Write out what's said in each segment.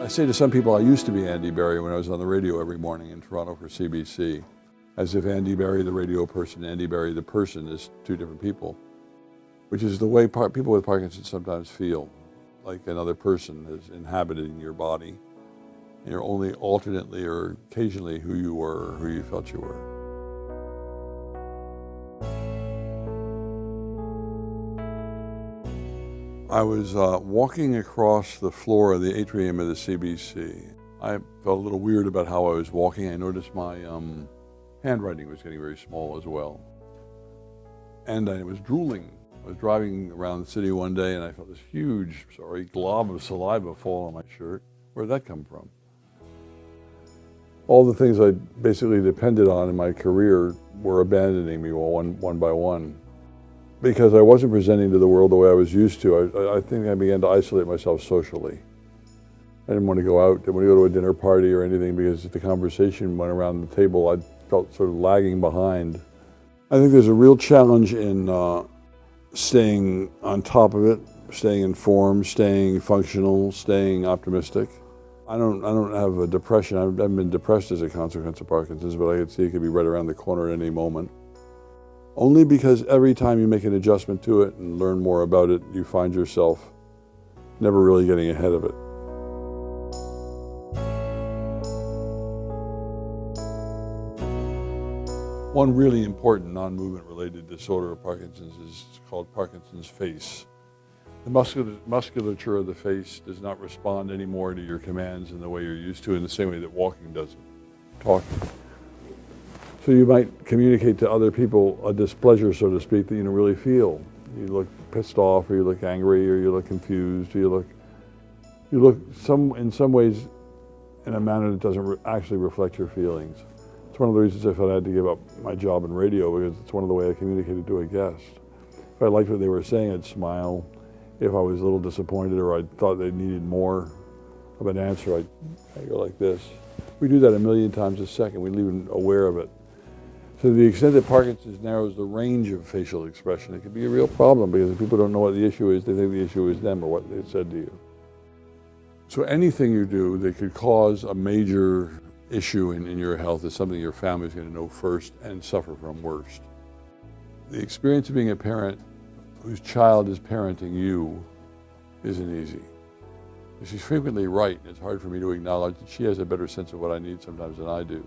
I say to some people, I used to be Andy Barrie when I was on the radio every morning in Toronto for CBC, as if Andy Barrie, the radio person, and Andy Barrie, the person, is two different people, which is the way people with Parkinson's sometimes feel, like another person is inhabiting your body. And you're only alternately or occasionally who you were or who you felt you were. I was walking across the floor of the atrium of the CBC. I felt a little weird about how I was walking. I noticed my handwriting was getting very small as well. And I was drooling. I was driving around the city one day and I felt this huge, glob of saliva fall on my shirt. Where did that come from? All the things I basically depended on in my career were abandoning me one by one. Because I wasn't presenting to the world the way I was used to, I think I began to isolate myself socially. I didn't want to go out, didn't want to go to a dinner party or anything because if the conversation went around the table, I felt sort of lagging behind. I think there's a real challenge in staying on top of it, staying informed, staying functional, staying optimistic. I don't have a depression. I haven't been depressed as a consequence of Parkinson's, but I could see it could be right around the corner at any moment. Only because every time you make an adjustment to it and learn more about it, you find yourself never really getting ahead of it. One really important non-movement related disorder of Parkinson's is called Parkinson's face. The musculature of the face does not respond anymore to your commands in the way you're used to, in the same way that walking doesn't, talking. So you might communicate to other people a displeasure, so to speak, that you don't really feel. You look pissed off, or you look angry, or you look confused, or you look in some ways in a manner that doesn't actually reflect your feelings. It's one of the reasons I felt I had to give up my job in radio, because it's one of the ways I communicated to a guest. If I liked what they were saying, I'd smile. If I was a little disappointed or I thought they needed more of an answer, I'd go like this. We do that a million times a second. We leave them aware of it. So to the extent that Parkinson's narrows the range of facial expression, it can be a real problem because if people don't know what the issue is, they think the issue is them or what they said to you. So anything you do that could cause a major issue in your health is something your family is going to know first and suffer from worst. The experience of being a parent whose child is parenting you isn't easy. She's frequently right, and it's hard for me to acknowledge that she has a better sense of what I need sometimes than I do.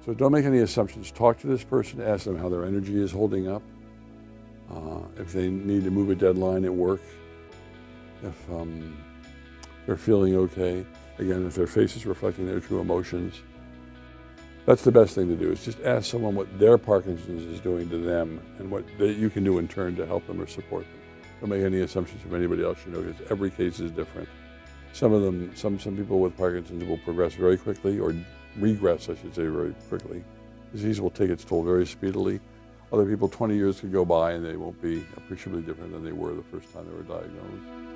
So don't make any assumptions. Talk to this person, ask them how their energy is holding up, if they need to move a deadline at work, if they're feeling okay. Again, if their face is reflecting their true emotions. That's the best thing to do, is just ask someone what their Parkinson's is doing to them and what you can do in turn to help them or support them. Don't make any assumptions from anybody else you know, because every case is different. Some people with Parkinson's will progress very quickly, or regress, I should say, very quickly. Disease will take its toll very speedily. Other people, 20 years could go by and they won't be appreciably different than they were the first time they were diagnosed.